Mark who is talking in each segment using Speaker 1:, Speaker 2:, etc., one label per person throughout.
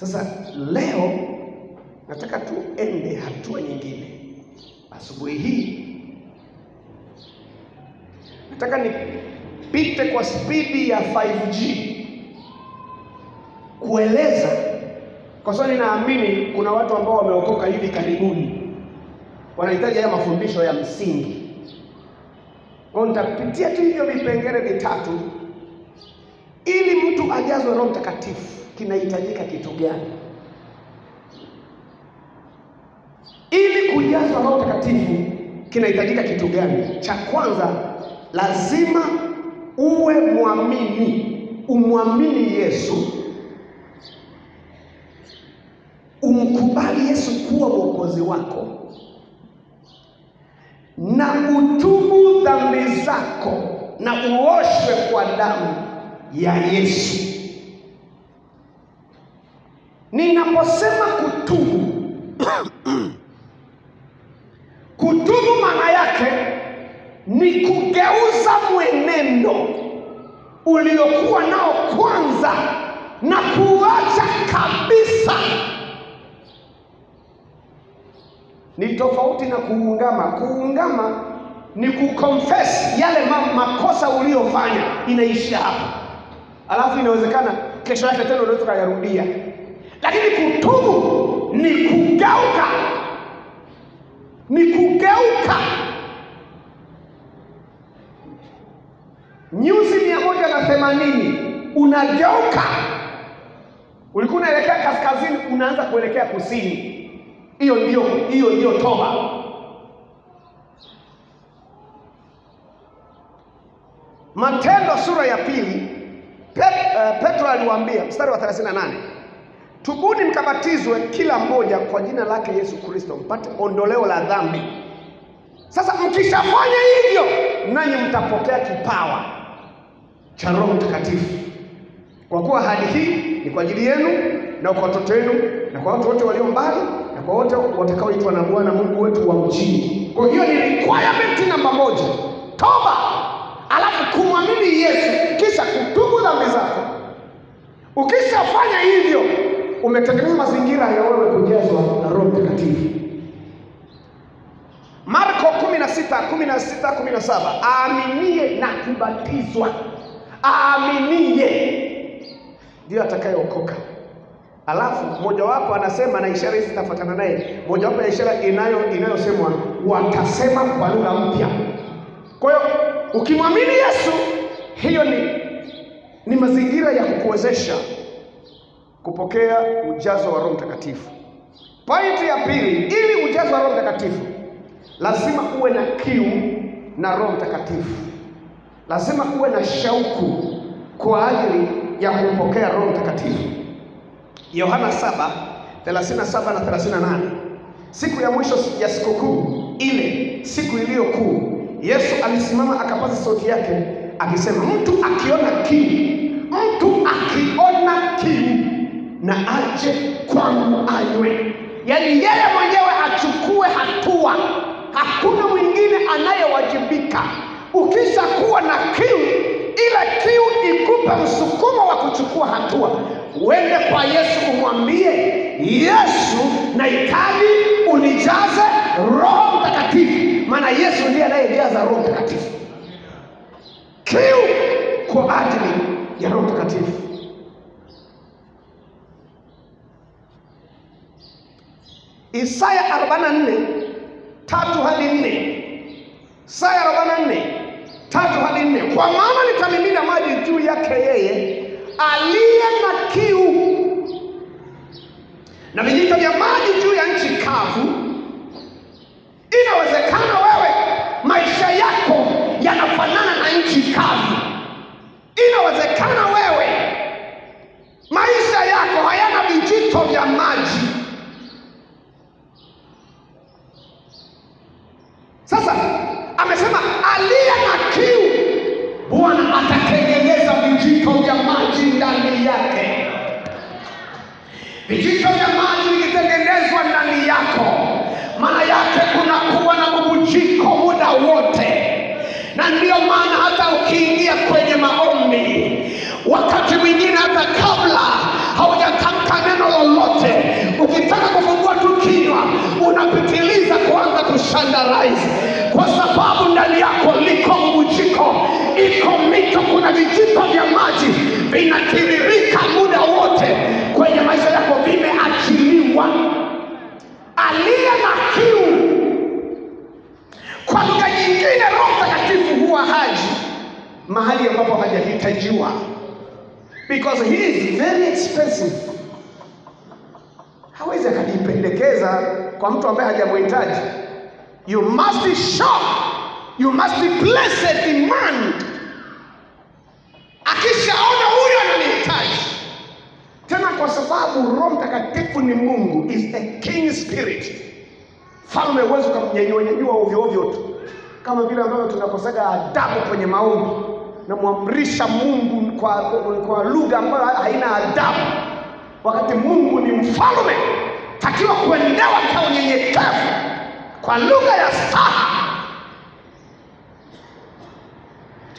Speaker 1: Sasa leo nataka tuende hatua nyingine. Asubuhi hii nataka nipite kwa spidi ya 5G kueleza, kwa sababu ninaamini kuna watu ambao wameokoka hivi karibuni wanahitaji haya mafundisho ya msingi. Kwa nitapitia tu hivyo vipengele vitatu. Ili mtu ajazwe Roho Mtakatifu kinahitajika kitu gani? Ili kujazwa Roho Mtakatifu kinahitajika kitu gani? Cha kwanza, lazima uwe muamini, umwamini Yesu, umkubali Yesu kuwa mwokozi wako, na utubu dhambi zako na uoshwe kwa damu ya Yesu. Ninaposema kutubu kutubu maana yake ni kugeuza mwenendo uliokuwa nao kwanza na kuacha kabisa. Ni tofauti na kuungama. Kuungama ni kuconfess yale makosa uliyofanya, inaishia hapa. Alafu inawezekana kesho yake tena unaweza kuyarudia. Lakini kutubu ni kugeuka. Ni kugeuka. Nyuzi 180 unageuka. Ulikuwa unaelekea kaskazini, unaanza kuelekea kusini. Hiyo ndio toba. Matendo sura ya 2, Petro aliwaambia mstari wa 38, tubuni mkabatizwe kila mmoja kwa jina lake Yesu Kristo mpate ondoleo la dhambi. Sasa mkishafanya hivyo, nanyi mtapokea kipawa cha Roho Mtakatifu, kwa kuwa ahadi hii ni kwa ajili yenu na kwa watoto wenu na kwa watu wote walio mbali na kwa wote watakaoitwa na Bwana Mungu wetu wa mjini. Kwa hiyo ni requirement namba 1, toba, alafu kumwamini Yesu, kisha kutubu dhambi zako. Ukishafanya hivyo, umetengeneza mazingira ya wewe kujazwa na Roho Mtakatifu. Marko 16:17, aaminie na kubatizwa, aaminie ndio atakayeokoka. Alafu mojawapo anasema, na ishara hizi zitafuatana naye. Mojawapo ya ishara inayosemwa, watasema kwa lugha mpya. Kwa hiyo ukimwamini Yesu, hiyo ni mazingira ya kukuwezesha kupokea ujazo wa Roho Mtakatifu. Pointi ya pili, ili ujazo wa Roho Mtakatifu lazima uwe na kiu na Roho Mtakatifu. Lazima uwe na shauku kwa ajili ya kupokea Roho Mtakatifu. Yohana 7:37 na 38. Siku ya mwisho ya sikukuu, ile siku iliyo kuu, Yesu alisimama akapaza sauti yake akisema, mtu akiona kiu na aje kwangu anywe. Yaani yeye mwenyewe achukue hatua, hakuna mwingine anayewajibika. Ukisha kuwa na kiu, ile kiu ikupe msukumo wa kuchukua hatua. Uende kwa Yesu umwambie, Yesu, nahitaji unijaze Roho Mtakatifu, maana Yesu ndiye anayejaza Roho Mtakatifu. Kiu kwa ajili ya Roho Mtakatifu. Isaya 44:3-4. Isaya 44:3-4. Kwa maana nitamimina maji juu yake yeye aliye na kiu, na vijito vya maji juu ya nchi kavu. Inawezekana wewe maisha yako yanafanana na nchi kavu. Inawezekana wewe maisha yako hayana vijito vya maji. Sasa amesema aliye na kiu, Bwana atatengeneza vijito vya maji ndani yake. Vijito vya maji vikitengenezwa ndani yako, maana yake kunakuwa na sababu ndani yako liko bubujiko, iko mito, kuna vijito vya maji vinatiririka muda wote kwenye maisha yako, vimeachiliwa. Aliye na kiu, kwa lugha nyingine, Roho Mtakatifu huwa haji mahali ambapo hajahitajiwa, because he is very expensive. Hawezi akajipendekeza kwa mtu ambaye hajamhitaji. You must show, you must place a demand. Akishaona huyo ananihitaji tena, kwa sababu Roho Mtakatifu ni Mungu, is a king spirit. Falme huwezi kumnyanyua ovyo ovyo tu, kama vile ambavyo tunakosaga adabu kwenye maombi na muamrisha Mungu kwa lugha ambayo haina adabu, wakati Mungu ni mfalme, takiwa kuendewa kwa unyenyekevu, kwa lugha ya staha.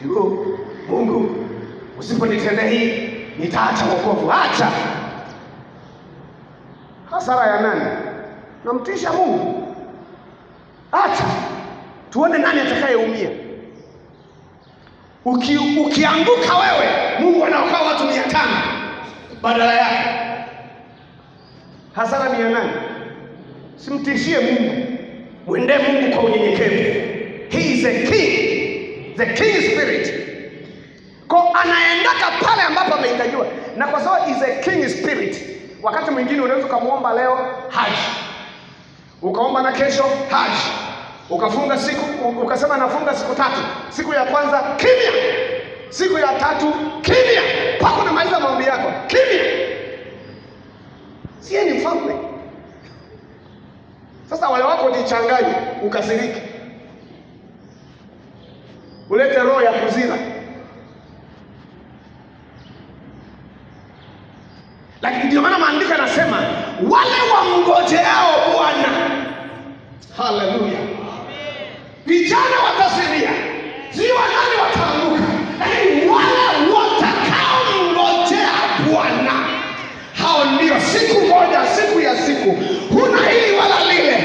Speaker 1: Ndio Mungu, usiponitendea hii nitaacha wokovu. Acha. Hasara ya nani? Namtisha Mungu. Acha tuone nani atakayeumia. Ukianguka wewe, Mungu anaokoa watu 500 badala yake. Hasara ni ya nani? Simtishie Mungu, mwende Mungu kwa unyenyekevu. He is a king, the king spirit. Kwa anaendaka pale ambapo amehitajiwa, na kwa sababu is a king spirit, wakati mwingine unaweza kumuomba leo haji, ukaomba na kesho haji, ukafunga siku, ukasema nafunga siku 3, siku ya kwanza kimya, siku ya 3 kimya, mpaka unamaliza maombi yako kimya. Sie ni mfalme. Sasa wale wako jichanganye, ukasirike, ulete roho ya kuzira. Lakini ndio maana maandiko yanasema wale wamngojeao Bwana, haleluya, vijana watasiria, sio nani wataanguka, lakini wale watakaomngojea Bwana, hao ndio siku moja, siku ya siku, huna hili wala lile,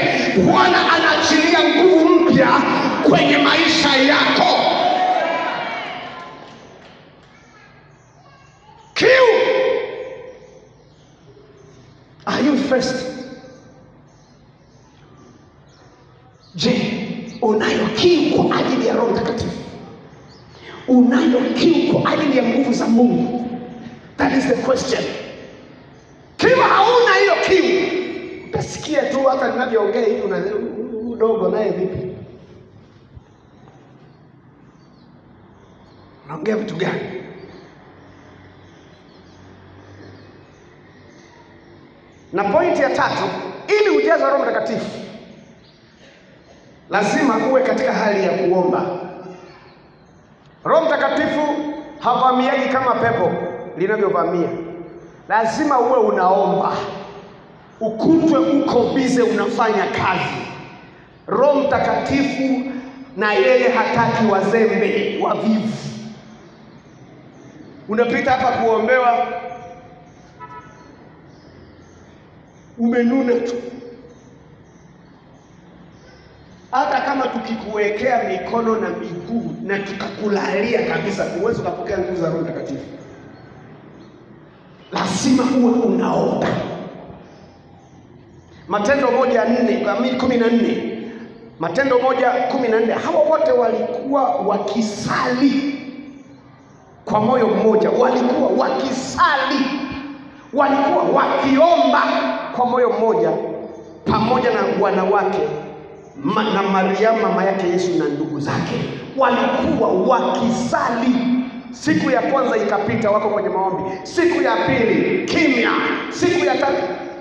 Speaker 1: Bwana anaachilia nguvu mpya kwenye maisha yako. Kiu. Are you thirsty? Je, unayo kiu kwa ajili ya Roho Mtakatifu? Unayo kiu kwa ajili ya nguvu za Mungu? That is the question. Kiwa hauna hiyo kiu, utasikia tu hata ninavyoongea hivi udogo naye vipi? Unaongea vitu gani? Na pointi ya 3, ili ujaze Roho Mtakatifu, lazima uwe katika hali ya kuomba. Roho Mtakatifu havamiagi kama pepo linavyovamia. Lazima uwe unaomba, ukutwe uko bize unafanya kazi. Roho Mtakatifu na yeye hataki wazembe, wavivu. Unapita hapa kuombewa, umenuna tu. Hata kama tukikuwekea mikono na miguu na tukakulalia kabisa, huwezi kupokea nguvu za Roho Mtakatifu. Lazima uwe unaomba. Matendo 1:14, Matendo 1:14, hawa wote walikuwa wakisali kwa moyo mmoja, walikuwa wakisali, walikuwa wakiomba kwa moyo mmoja, pamoja na wanawake na Mariamu mama yake Yesu na ndugu zake, walikuwa wakisali. Siku ya kwanza ikapita, wako kwenye maombi. Siku ya pili kimya, siku ya 3,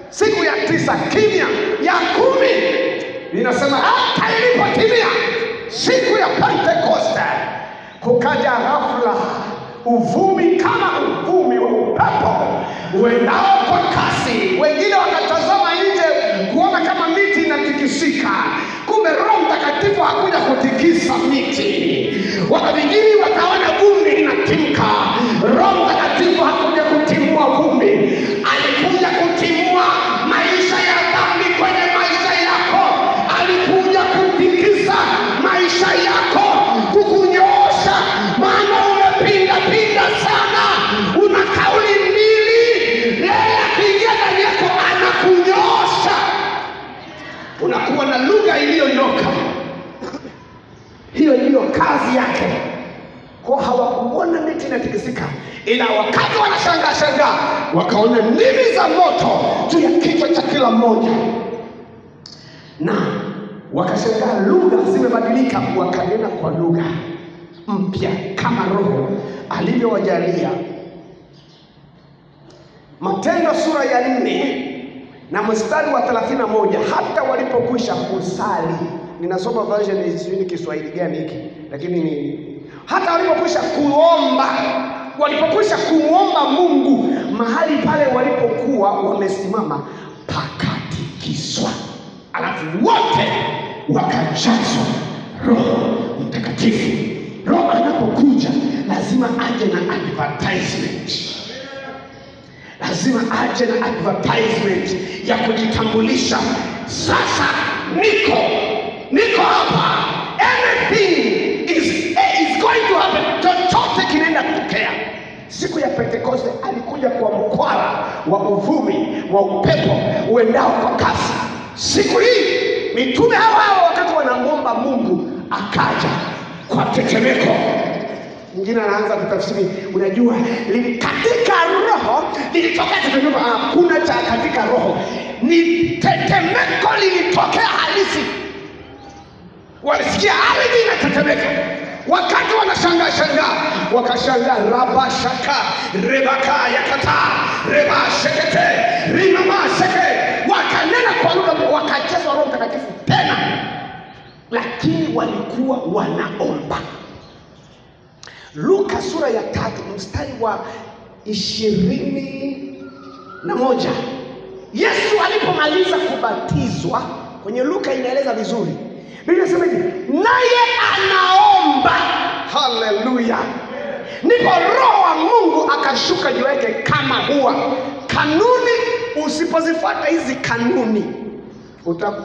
Speaker 1: siku ya 9 kimya, ya 10 inasema hata ilipotimia siku ya Pentekoste, kukaja ghafla uvumi kama uvumi wa upepo uendao kwa kasi. Wengine wakatazama nje kuona kama miti inatikisika, kumbe Roho Mtakatifu hakuja kutikisa miti. Wengine wakaona vumbi linatimka. Roho Mtakatifu hakuja kutimua vumbi, alikuja kutimua maisha ya dhambi kwenye maisha yako, alikuja kutikisa maisha yako. umepinda sana, una kauli mbili, yeye akiingia ndani yako anakunyosha, unakuwa na lugha iliyonyoka. Hiyo ndiyo kazi yake. Kwa hawakuona miti inatikisika, ila wakati wanashangaa wakaona ndimi za moto juu ya kichwa cha kila mmoja, na wakashangaa lugha zimebadilika, wakanena kwa lugha mpya kama Roho alivyowajalia. Matendo sura ya 4 na mstari wa 31, hata walipokwisha kusali, ninasoma version ni Kiswahili gani hiki, lakini ni hata walipokwisha kuomba Mungu, mahali pale walipokuwa wamesimama pakatikiswa, alafu wote wakajazwa Roho Mtakatifu. Roho anapokuja lazima aje na advertisement. Lazima aje na advertisement ya kujitambulisha. Sasa niko hapa. Anything is going to happen. Chochote kinaenda kutokea. Siku ya Pentekoste alikuja kwa mkwara wa uvumi wa upepo uendao kwa kasi. Siku hii mitume hao wakati wanaomba Mungu akaja kwa tetemeko. Mwingine anaanza kutafsiri, unajua katika roho lilitokea tetemeko. Hakuna cha katika roho, ni tetemeko lilitokea halisi. Walisikia ardhi inatetemeka. Wakati wanashangaa wakashangaa, rabashaka rebaka yakata rebashekete rimamasheke, wakanena kwa lugha, wakajazwa Roho Mtakatifu tena, lakini walikuwa wanaomba. Luka sura ya 3 mstari wa 21, Yesu alipomaliza kubatizwa, kwenye Luka inaeleza vizuri. Biblia inasema hivi, naye anaomba. Haleluya! Ndipo Roho wa Mungu akashuka juu yake kama hua. Kanuni, usipozifuata hizi kanuni,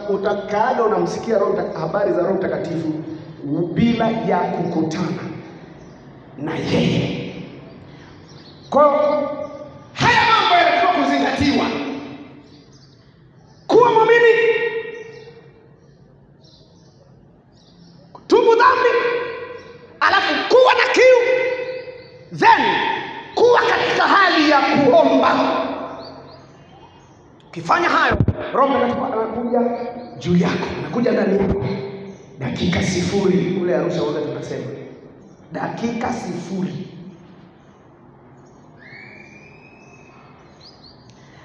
Speaker 1: utakaada unamsikia habari za Roho Mtakatifu bila ya kukutana na yeye. Kwa haya mambo yanatakiwa kuzingatiwa. Kuwa muumini, tubu dhambi, alafu kuwa na kiu, then kuwa katika hali ya kuomba. Ukifanya hayo, Roho Mtakatifu anakuja juu yako, anakuja ndani yako. Dakika 0 kule Arusha wote tunasema dakika 0.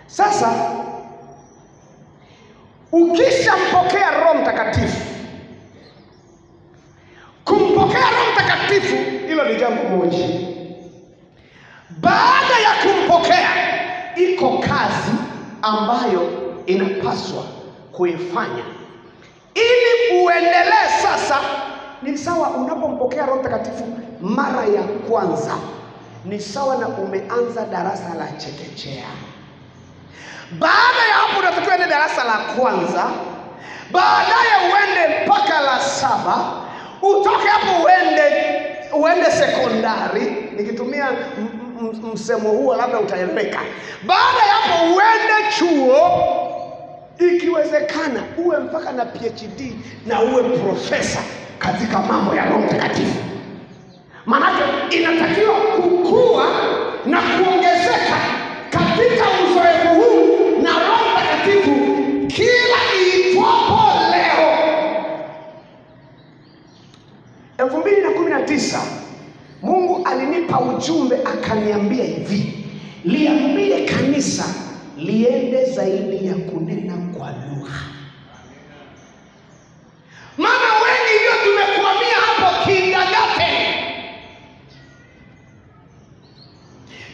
Speaker 1: Sasa ukishampokea Roho Mtakatifu, kumpokea Roho Mtakatifu hilo ni jambo moja. Baada ya kumpokea, iko kazi ambayo inapaswa kuifanya ili uendelee. Sasa ni sawa unapompokea Roho Mtakatifu mara ya kwanza, ni sawa na umeanza darasa la chekechea. Baada ya hapo unatakiwa uende darasa la kwanza, baadaye uende mpaka la 7, utoke hapo uende sekondari. Nikitumia msemo huo labda utaeleweka. Baada ya hapo uende chuo, ikiwezekana uwe mpaka na PhD na uwe profesa katika mambo ya Roho Mtakatifu. Maana inatakiwa kukua na kuongezeka katika uzoefu huu na Roho Mtakatifu kila iitwapo leo. 2019 Mungu alinipa ujumbe, akaniambia hivi, liambie kanisa liende zaidi ya kunena kwa lugha. Maana wengi ndio tumekwamia hapo kindergarten.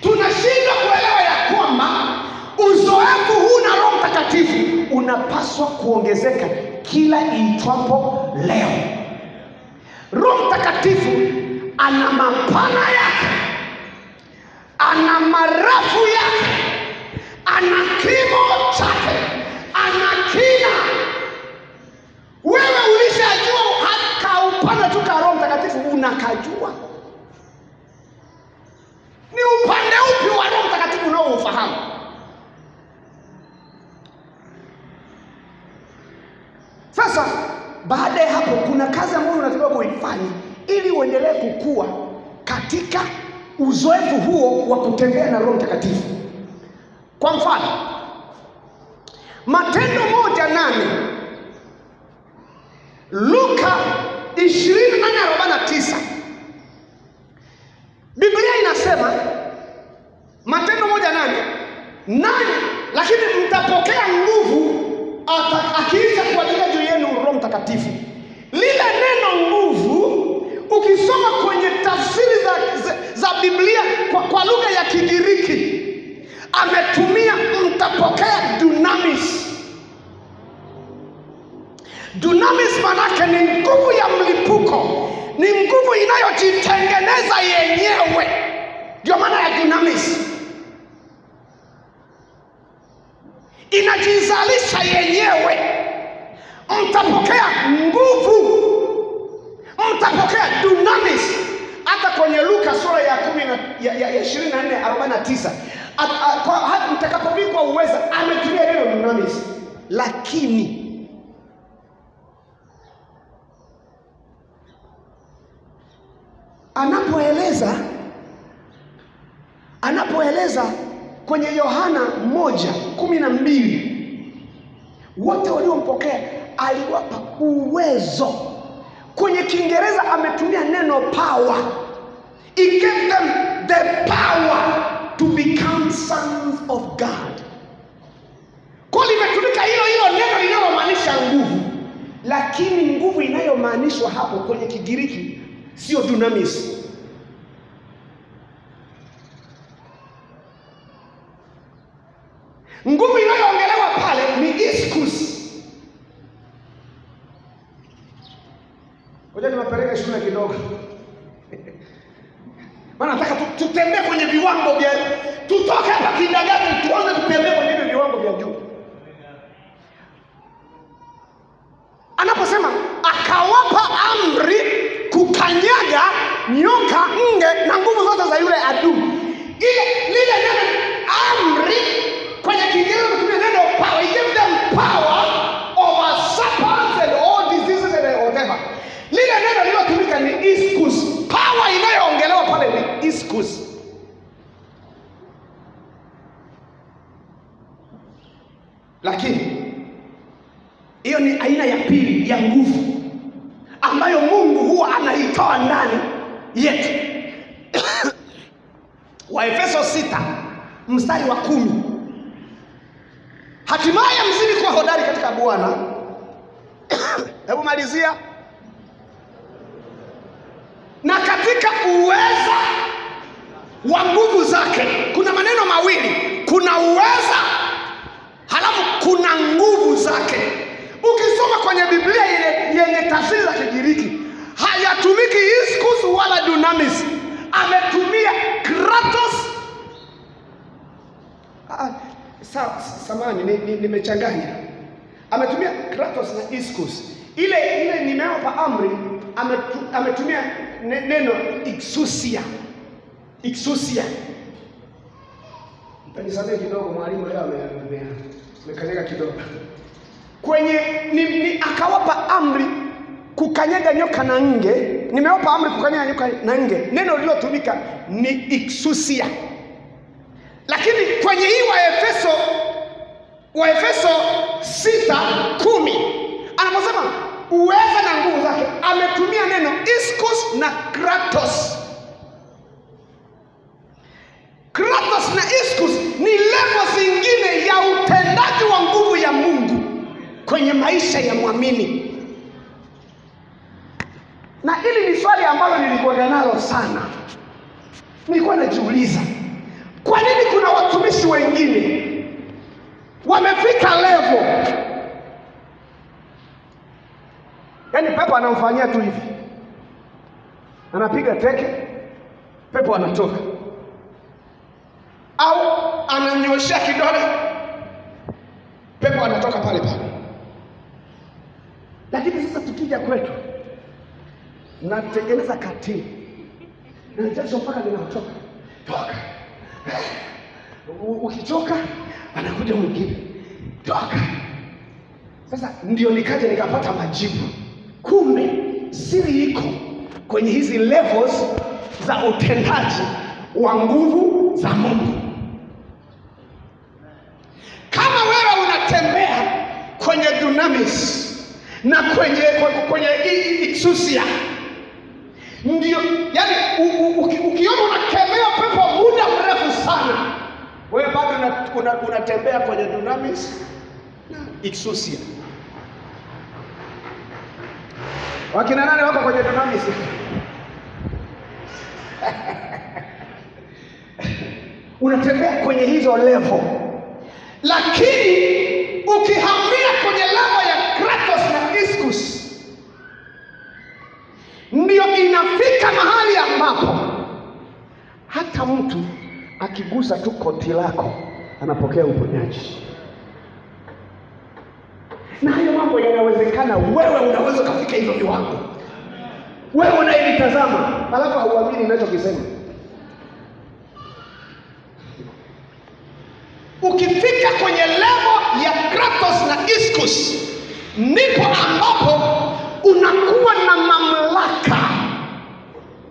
Speaker 1: Tunashindwa kuelewa ya kwamba uzoefu huu na Roho Mtakatifu unapaswa kuongezeka kila iitwapo leo. Roho Mtakatifu ana mapana yake, ana marafu yake, ana kimo chake, ana kina. Wewe ulishajua hata upana tu kwa Roho Mtakatifu unakajua. kukua katika uzoefu huo wa kutembea na Roho Mtakatifu. Kwa mfano, Matendo 1:8, Luka 28:49, Biblia inasema, Matendo 1:8, nani lakini mtapokea nguvu akiisha kuajilia juu yenu Roho Mtakatifu. Lile neno nguvu, ukisoma kwenye tafsiri za Biblia kwa lugha ya Kigiriki, ametumia mtapokea dunamis. Dunamis manake ni nguvu ya mlipuko, ni nguvu inayojitengeneza yenyewe. Ndio maana ya dunamis, inajizalisha yenyewe. Mtapokea nguvu, mtapokea dunamis. Hata kwenye Luka sura ya 24:49, mtakapovikwa uweza, ametumia neno dunamis. Lakini anapoeleza kwenye Yohana 1:12, wote waliompokea aliwapa uwezo. Kwenye Kiingereza ametumia neno power. He gave them the power to become sons of God. Kwa limetumika hilo neno linalomaanisha nguvu, lakini nguvu inayomaanishwa hapo kwenye Kigiriki sio dunamis. Nguvu inayoongelewa pale ni iskus. Ngoja niwapeleke shule kidogo. Maana nataka tutembee kwenye viwango vya, tutoke hapa kindergarten tuanze kutembea kwenye viwango vya juu. Anaposema akawapa amri kukanyaga nyoka, nge na nguvu zote za yule adui. Lile neno amri kwenye Kiingereza kutumia neno power. He gave them power over serpents and all diseases and whatever. Lile neno lilotumika ni iskus. Power inayoongelewa pale ni iskus. Lakini hiyo ni aina ya pili ya nguvu ambayo Mungu huwa anaitoa ndani yetu. Waefeso 6:10, hatimaye mzidi kuwa hodari katika Bwana. Hebu malizia. Na katika uweza wa nguvu zake. Kuna maneno mawili, kuna uweza halafu kuna nguvu zake. Ukisoma kwenye Biblia yenye tafsiri za Kigiriki, hayatumiki iskus wala dunamis. Ametumia kratos. Samani nimechanganya. Ametumia kratos na iskus. Ile nimeapa amri, ametumia neno exousia. Exousia. Mtanisamehe kidogo, mwalimu leo amekanyaga kidogo. Kwenye akawapa amri kukanyaga nyoka na nge. Nimewapa amri kukanyaga nyoka na nge. Neno lilotumika ni exousia. Lakini kwenye hii Waefeso 6:10 anaposema uweza na nguvu zake, ametumia neno iskus na kratos. Kratos na iskus ni level zingine ya utendaji wa nguvu ya Mungu kwenye maisha ya mwamini. Na hili ni swali ambalo nilikuwa nalo sana. Nilikuwa najiuliza, kwa nini kuna watumishi wengine wamefika level, yaani pepo anamfanyia tu hivi, anapiga teke, pepo anatoka, au ananyoshia kidole, pepo anatoka pale pale. Lakini sasa tukija kwetu, natengeneza katini na jasho mpaka linatoka toka. Ukichoka anakuja mwingine toka. Sasa ndio nikaja nikapata majibu. Kumbe siri iko kwenye hizi levels za utendaji wa nguvu za Mungu. Kama wewe unatembea kwenye dunamis na kwenye exousia, ndio yani ukiona unakemea pepo muda mrefu sana, wewe bado unatembea kwenye dunamis na exousia. Wakina nani wako kwenye dunamis? Unatembea kwenye hizo level. Lakini ukihamia kwenye level ya Kratos na Iskus, ndio inafika mahali ambapo hata mtu akigusa tu koti lako anapokea uponyaji. Na hayo mambo yanawezekana. Wewe unaweza kufika hizo viwango. Wewe unayenitazama alafu hauamini ninachokisema. Ukifika kwenye level ya Kratos na Iskus, ndipo ambapo unakuwa na mamlaka.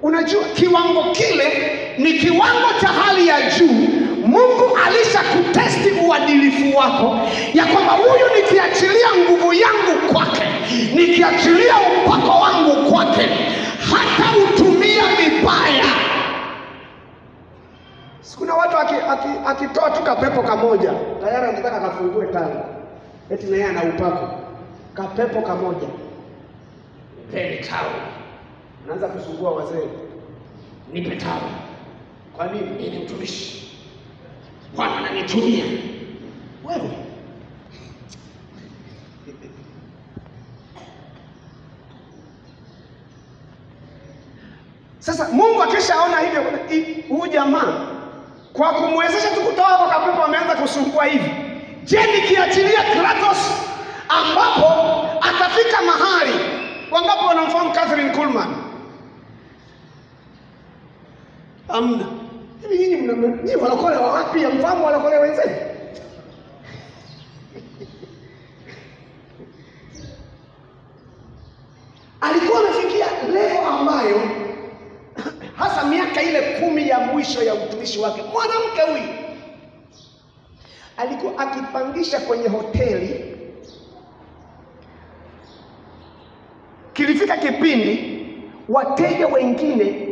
Speaker 1: Unajua kiwango kile ni kiwango cha hali ya juu. Mungu alishakutesti uadilifu wako, ya kwamba huyu nikiachilia nguvu yangu kwake, nikiachilia upako wangu kwake, hata utumia vibaya. Kuna watu akitoa tu kapepo kamoja tayari anataka kafungue tano, eti na yeye ana upako. Kapepo kamoja nipe tao, anaanza kusumbua wazee, nipe tao. Kwa nini? Ni mtumishi, Bwana ananitumia. Wewe sasa Mungu akishaona hivyo, huyu jamaa kwa kumwezesha tu kutoa hapo kapepo ameanza kusumbua hivi. Je, nikiachilia Kratos ambapo atafika mahali, wangapi wanamfahamu Catherine Kuhlman? Amna. Hivi nyinyi walokole wa wapi? Mfahamu walokole wenzenu? Alikuwa amefikia leo ambayo hasa miaka ile 10 ya mwisho ya utumishi wake, mwanamke huyu alikuwa akipangisha kwenye hoteli. Kilifika kipindi wateja wengine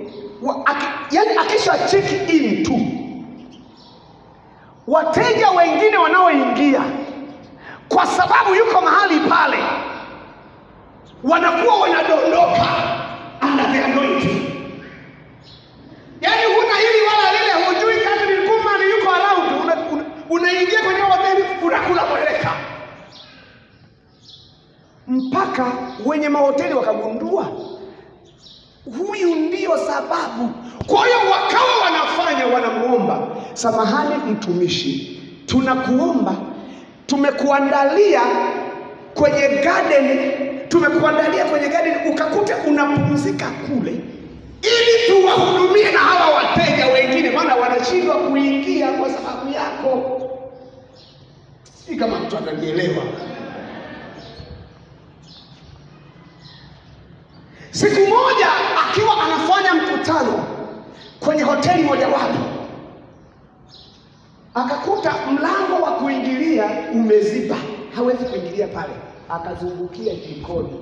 Speaker 1: yani akisha check in tu, wateja wengine wanaoingia kwa sababu yuko mahali pale wanakuwa wanadondoka under the anointing. Yani huna hili wala lile, hujui Catherine Kuhlman yuko around, unaingia kwenye hoteli unakula mweleka. Mpaka wenye mahoteli wakagundua huyu ndio sababu. Kwa hiyo wakawa wanamuomba, samahani mtumishi, tunakuomba, tumekuandalia kwenye garden, ukakuta unapumzika kule, ili tuwahudumie na hawa wateja wengine, maana wanashindwa kuingia kwa sababu yako. Si kama mtu ananielewa. Siku moja akiwa anafanya mkutano kwenye hoteli mojawapo, akakuta mlango wa kuingilia umeziba, hawezi kuingilia pale, akazungukia jikoni.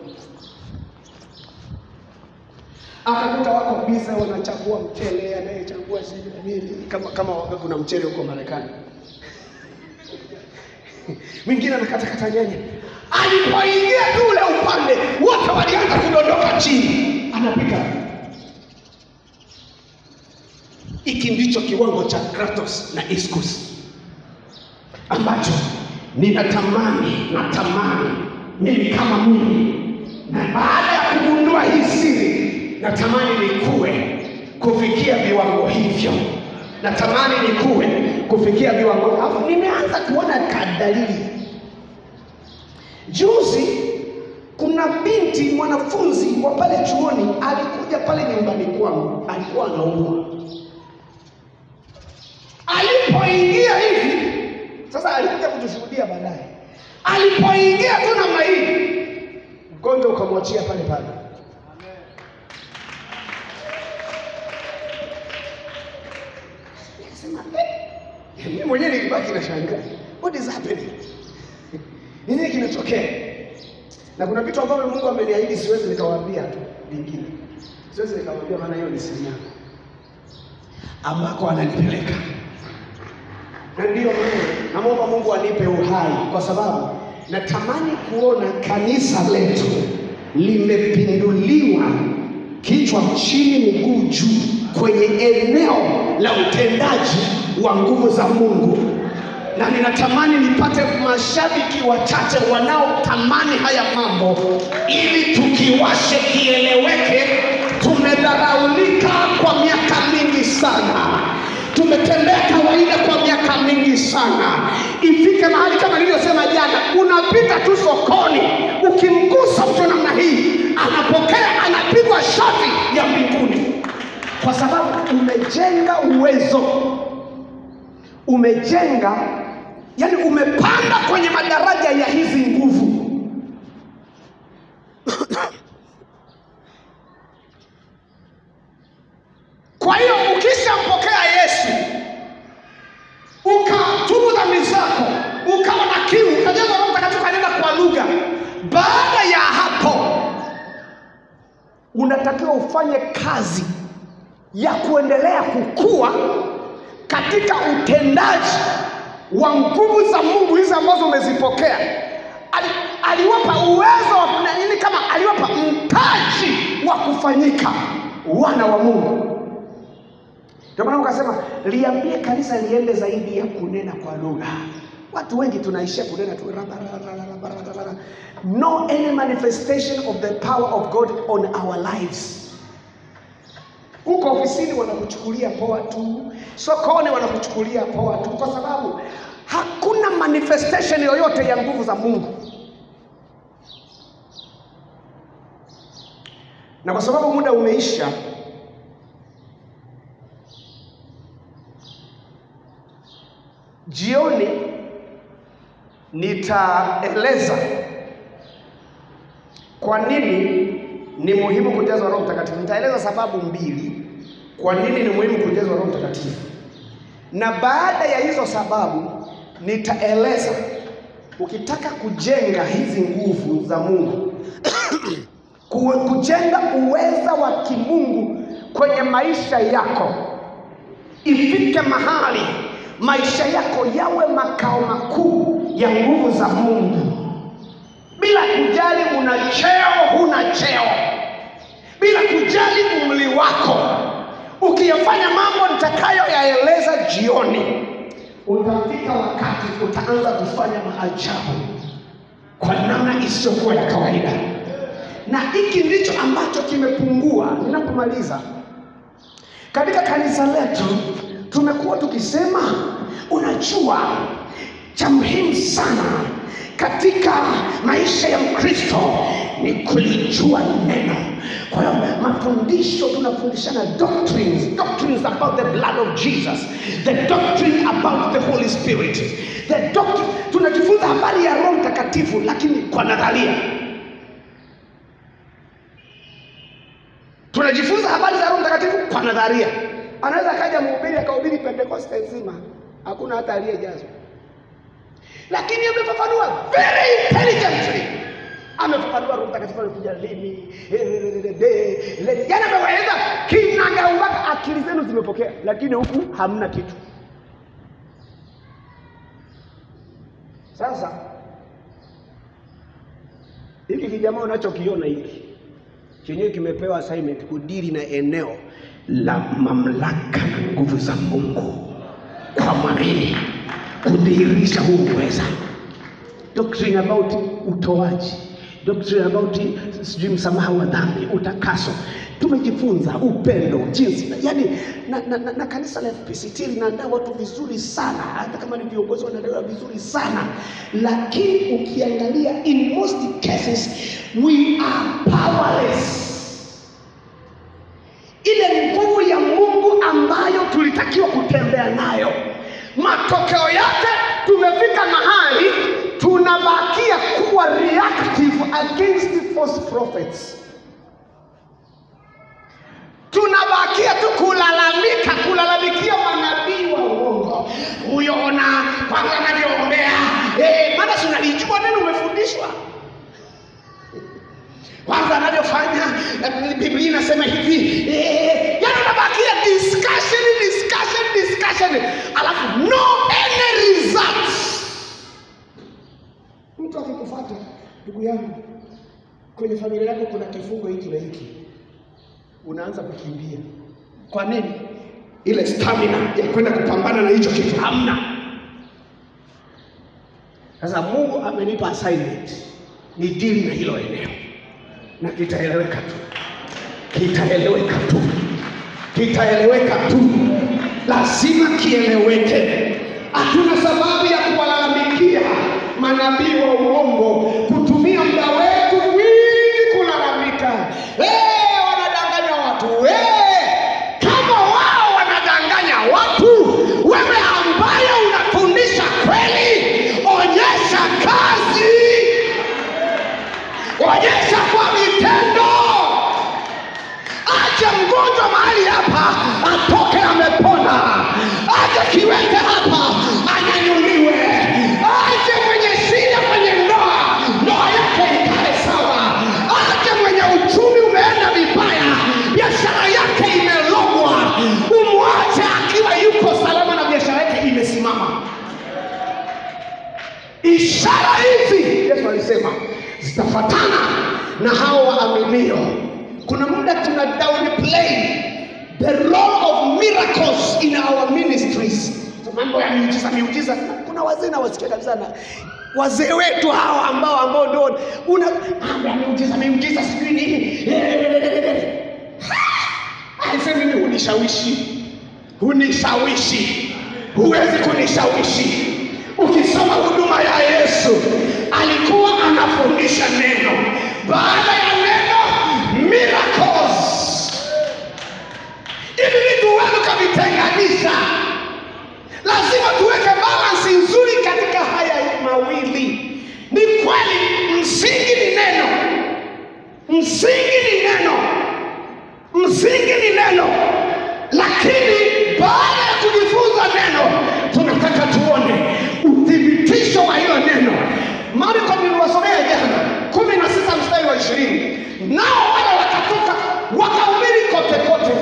Speaker 1: Akakuta wako biza wanachagua mchele, anayechagua nini, kama kuna mchele huko Marekani. Mwingine anakatakata nyanya. Alipoingia tu ule upande, wote walianza kudondoka chini. Anapika. Hiki ndicho kiwango cha Kratos na Iskus ambacho natamani mimi kama mimi, na baada ya kugundua hii siri, natamani nikue kufikia viwango hivyo. Natamani nikue kufikia viwango. Hapo nimeanza kuona kadalili. Juzi kuna binti mwanafunzi wa pale chuoni alikuja pale nyumbani kwangu, alikuwa anaumwa. Alipoingia hivi, sasa alikuja kutushuhudia baadaye. Alipoingia tu namna hii, mgonjwa ukamwachia pale pale. Nasema mimi mwenyewe nilibaki na shangaa. What is happening? Nini kinatokea? Na kuna vitu ambavyo Mungu ameniahidi siwezi nikawaambia tu vingine. Siwezi nikawaambia maana hiyo ni siri yangu. Ambako ananipeleka. Na ndio naomba Mungu anipe uhai kwa sababu natamani kuona kanisa letu limepinduliwa kichwa chini mguu juu kwenye eneo la utendaji wa nguvu za Mungu. Na ninatamani nipate mashabiki wachache wanaotamani haya mambo ili tukiwashe kieleweke. Tumedharaulika kwa miaka mingi sana. Tumetembea kawaida kwa miaka mingi sana. Ifike mahali kama nilivyosema jana, unapita tu sokoni, ukimgusa mtu namna hii, anapokea, anapigwa shati ya mbinguni. Kwa sababu umejenga uwezo. Umejenga, yani umepanda kwenye madaraja ya hizi nguvu. Kwa hiyo ukishampokea Yesu, ukatubu dhambi zako, ukawa na kiu, ukajaza Roho Mtakatifu, ukanena kwa lugha, baada ya hapo unatakiwa ufanye kazi ya kuendelea kukua katika utendaji wa nguvu za Mungu hizi ambazo umezipokea. Aliwapa uwezo wa nini? Kama aliwapa mtaji wa kufanyika wana wa Mungu. Ndio maana ukasema liambie kanisa liende zaidi ya kunena kwa lugha. Watu wengi tunaishia kunena tu. No any manifestation of the power of God on our lives. Huko ofisini wanakuchukulia poa tu, sokoni wanakuchukulia poa tu, kwa sababu hakuna manifestation yoyote ya nguvu za Mungu. Na kwa sababu muda umeisha, jioni nitaeleza kwa nini ni muhimu kujazwa Roho Mtakatifu. Nitaeleza sababu mbili kwa nini ni muhimu kujazwa Roho Mtakatifu. Na baada ya hizo sababu nitaeleza ukitaka kujenga hizi nguvu za Mungu kujenga uweza wa kimungu kwenye maisha yako, ifike mahali maisha yako yawe makao makuu ya nguvu za Mungu, bila kujali una cheo huna cheo, bila kujali umri wako. Ukiyafanya mambo nitakayoyaeleza jioni, utafika wakati utaanza kufanya maajabu kwa namna isiyokuwa ya kawaida. Na hiki ndicho ambacho kimepungua. Ninapomaliza, katika kanisa letu tumekuwa tukisema, unajua cha muhimu sana katika maisha ya Mkristo ni kulijua neno. Kwa hiyo mafundisho tunafundishana doctrines about the blood of Jesus, the doctrine about the Holy Spirit, the doctrine. Tunajifunza habari ya Roho Mtakatifu lakini kwa nadharia. Tunajifunza habari za Roho Mtakatifu kwa nadharia. Anaweza kaja mhubiri akahubiri Pentecoste nzima, hakuna hata aliyejazwa. Lakini amefafanua very intelligently. Amefafanua Roho Mtakatifu anakuja lini, yani amewaeleza kinagaubaga. Akili zenu zimepokea, lakini huku hamna kitu. Sasa hiki kijamaa unachokiona hiki chenyewe kimepewa assignment kudili na eneo la mamlaka na nguvu za Mungu kwa mwamini, kudhihirisha huu uweza. Doctrine about utoaji, doctrine about msamaha wa dhambi, utakaso. Tumejifunza upendo, jinsi, yani na kanisa la FPCT linaandaa watu vizuri sana, hata kama ni viongozi wanaandaa vizuri sana. Lakini ukiangalia, in most cases we are powerless. Ile nguvu ya Mungu ambayo tulitakiwa kutembea nayo, matokeo yake tumefika mahali tunabakia kuwa reactive against false prophets. Tunabakia tu kulalamikia manabii wa anafundishwa. Kwanza anavyofanya Biblia inasema hivi, yaani unabakia discussion, alafu no any results. Mtu akikufuata, ndugu yangu, kwenye familia yako kuna kifungo hiki na hiki, unaanza kukimbia. Kwa nini? Ile stamina ya kwenda kupambana na hicho kitu hamna. Sasa Mungu amenipa assignment, ni deal na hilo eneo, na kitaeleweka tu, lazima kieleweke. Hatuna sababu ya kuwalalamikia manabii wa uongo, kutumia muda wetu mwingi kulalamika. Wanadanganya watu. Kama wao wanadanganya watu, wewe ambaye unafundisha kweli, onyesha kazi, onyesha kwa vitendo. Acha mgonjwa mahali hapa atoke amepona, acha kiwete hapa anyanyuliwe, acha mwenye shida kwenye ndoa yake ikae sawa, acha mwenye uchumi umeenda vibaya, biashara yake imelogwa, umwache akiwa yuko salama na biashara yake imesimama. Ishara hizi Yesu alisema zitafuatana na hao waaminio. Kuna muda tuna downplay the role of miracles in our ministries. Mambo ya miujiza. Kuna wazee na wasikia kabisa, na wazee wetu hao ambao ndio una miujiza sijui nini. Haisemi mimi unishawishi. Huwezi kunishawishi. Ukisoma huduma ya Yesu, alikuwa anafundisha neno. Baada ya neno, miracles. Hivi vitu wewe kavitenganisha. Lazima tuweke balance nzuri katika haya mawili. Ni kweli msingi ni neno. Lakini baada ya kujifunza neno, tunataka tuone uthibitisho wa hilo neno. Marko niliwasomea jana 16:20. Nao wale wakatoka wakahubiri kote.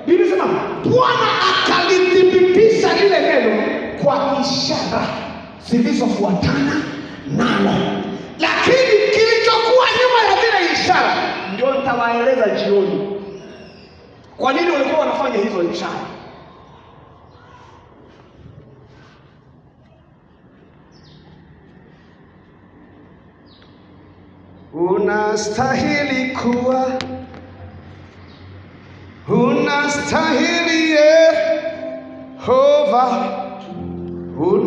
Speaker 1: Biblia inasema Bwana akalithibitisha lile neno kwa ishara zilizofuatana nalo. Lakini kilichokuwa nyuma ya zile ishara ndio nitawaeleza jioni. Kwa nini walikuwa wanafanya hizo ishara? Unastahili kuwa, unastahili Yehova.